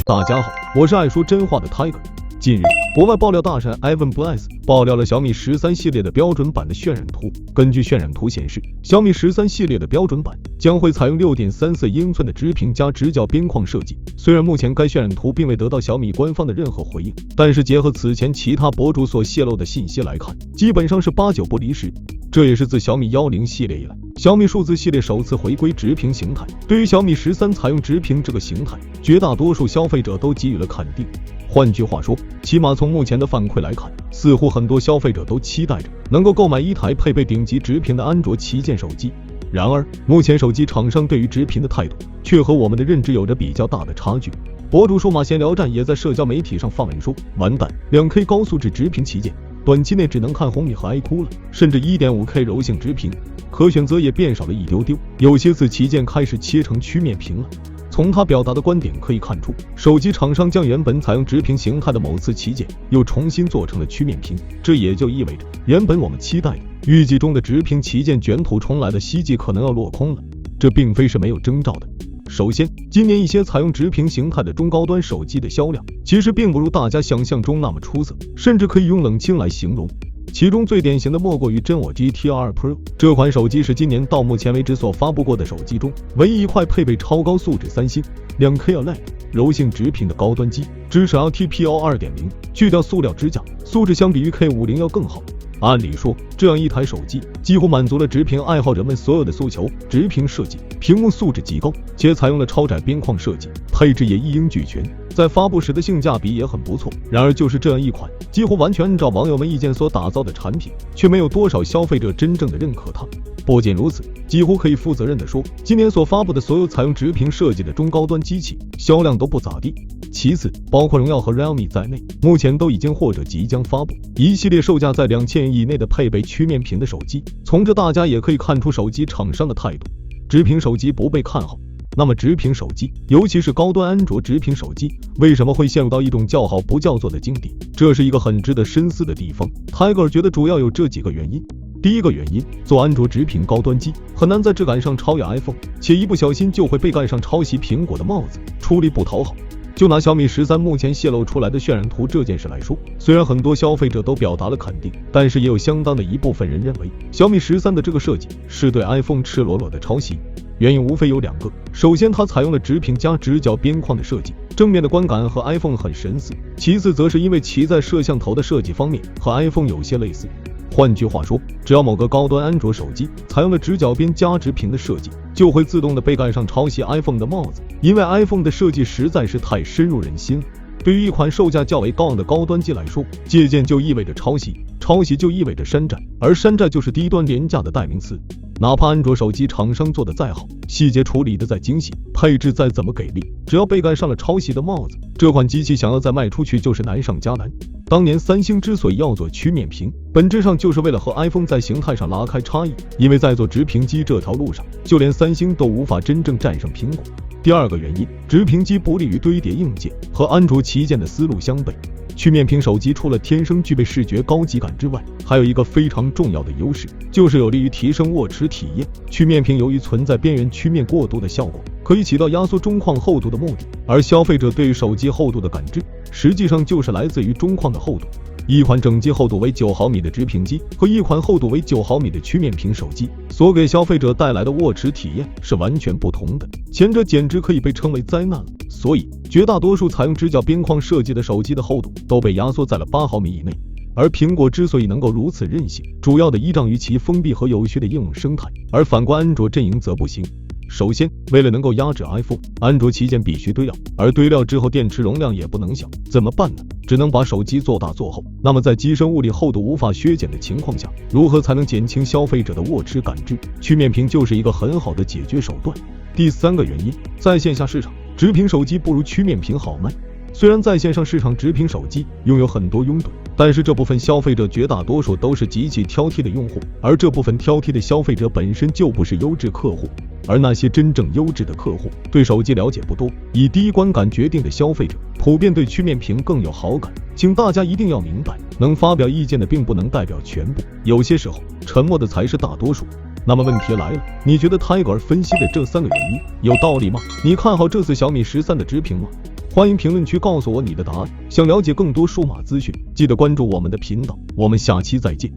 大家好，我是爱说真话的 Tiger。近日，国外爆料大神 Ivan Blass 爆料了小米13系列的标准版的渲染图。根据渲染图显示，小米13系列的标准版将会采用 6.34 英寸的直屏加直角边框设计。虽然目前该渲染图并未得到小米官方的任何回应，但是结合此前其他博主所泄露的信息来看，基本上是8、9不离十。这也是自小米10系列以来，小米数字系列首次回归直屏形态。对于小米13采用直屏这个形态，绝大多数消费者都给予了肯定。换句话说，起码从目前的反馈来看，似乎很多消费者都期待着能够购买一台配备顶级直屏的安卓旗舰手机。然而，目前手机厂商对于直屏的态度却和我们的认知有着比较大的差距。博主数码闲聊站也在社交媒体上发文说，完蛋 ，2K 高素质直屏旗舰短期内只能看红米和 iQOO 了，甚至 1.5K 柔性直屏可选择也变少了一丢丢，有些次旗舰开始切成曲面屏了。从他表达的观点可以看出，手机厂商将原本采用直屏形态的某次旗舰又重新做成了曲面屏，这也就意味着原本我们期待的预计中的直屏旗舰卷土重来的希冀可能要落空了。这并非是没有征兆的。首先，今年一些采用直屏形态的中高端手机的销量其实并不如大家想象中那么出色，甚至可以用冷清来形容。其中最典型的莫过于真我 GT2 Pro， 这款手机是今年到目前为止所发布过的手机中唯一一块配备超高素质3星 2K OLED 柔性直屏的高端机，支持 LTPO 2.0， 去掉塑料支架，素质相比于 K50 要更好。按理说，这样一台手机几乎满足了直屏爱好者们所有的诉求。直屏设计，屏幕素质极高，且采用了超窄边框设计，配置也一应俱全，在发布时的性价比也很不错。然而就是这样一款几乎完全按照网友们意见所打造的产品，却没有多少消费者真正的认可它。不仅如此，几乎可以负责任地说，今年所发布的所有采用直屏设计的中高端机器销量都不咋地。其次，包括荣耀和 Realme 在内，目前都已经或者即将发布一系列售价在2000元以内的配备曲面屏的手机。从这大家也可以看出手机厂商的态度，直屏手机不被看好。那么直屏手机，尤其是高端安卓直屏手机，为什么会陷入到一种叫好不叫座的境地？这是一个很值得深思的地方。Tiger 觉得主要有这几个原因。第一个原因，做安卓直屏高端机很难在质感上超越 iPhone， 且一不小心就会被盖上抄袭苹果的帽子，出力不讨好。就拿小米13目前泄露出来的渲染图这件事来说，虽然很多消费者都表达了肯定，但是也有相当的一部分人认为小米13的这个设计是对 iPhone 赤裸裸的抄袭。原因无非有2个，首先它采用了直屏加直角边框的设计，正面的观感和 iPhone 很神似，其次则是因为其在摄像头的设计方面和 iPhone 有些类似。换句话说，只要某个高端安卓手机采用了直角边加直屏的设计，就会自动的被盖上抄袭 iPhone 的帽子，因为 iPhone 的设计实在是太深入人心了。对于一款售价较为高昂的高端机来说，借鉴就意味着抄袭，抄袭就意味着山寨，而山寨就是低端廉价的代名词。哪怕安卓手机厂商做的再好，细节处理的再精细，配置再怎么给力，只要被盖上了抄袭的帽子，这款机器想要再卖出去就是难上加难。当年三星之所以要做曲面屏，本质上就是为了和 iPhone 在形态上拉开差异，因为在做直屏机这条路上，就连三星都无法真正战胜苹果。第二个原因，直屏机不利于堆叠硬件，和安卓旗舰的思路相悖。曲面屏手机除了天生具备视觉高级感之外，还有一个非常重要的优势，就是有利于提升握持体验。曲面屏由于存在边缘曲面过渡的效果，可以起到压缩中框厚度的目的，而消费者对于手机厚度的感知，实际上就是来自于中框的厚度。一款整机厚度为9毫米的直屏机和一款厚度为9毫米的曲面屏手机所给消费者带来的握持体验是完全不同的，前者简直可以被称为灾难了。所以绝大多数采用直角边框设计的手机的厚度都被压缩在了8毫米以内。而苹果之所以能够如此任性，主要的依仗于其封闭和有序的应用生态，而反观安卓阵营则不行。首先，为了能够压制 iPhone， 安卓旗舰必须堆料，而堆料之后电池容量也不能小，怎么办呢？只能把手机做大做厚。那么在机身物理厚度无法削减的情况下，如何才能减轻消费者的握持感知？曲面屏就是一个很好的解决手段。第三个原因，在线下市场，直屏手机不如曲面屏好卖。虽然在线上市场直屏手机拥有很多拥趸，但是这部分消费者绝大多数都是极其挑剔的用户，而这部分挑剔的消费者本身就不是优质客户。而那些真正优质的客户，对手机了解不多，以第一观感决定的消费者，普遍对曲面屏更有好感。请大家一定要明白，能发表意见的并不能代表全部，有些时候沉默的才是大多数。那么问题来了，你觉得泰戈尔分析的这3个原因有道理吗？你看好这次小米13的直屏吗？欢迎评论区告诉我你的答案。想了解更多数码资讯，记得关注我们的频道。我们下期再见。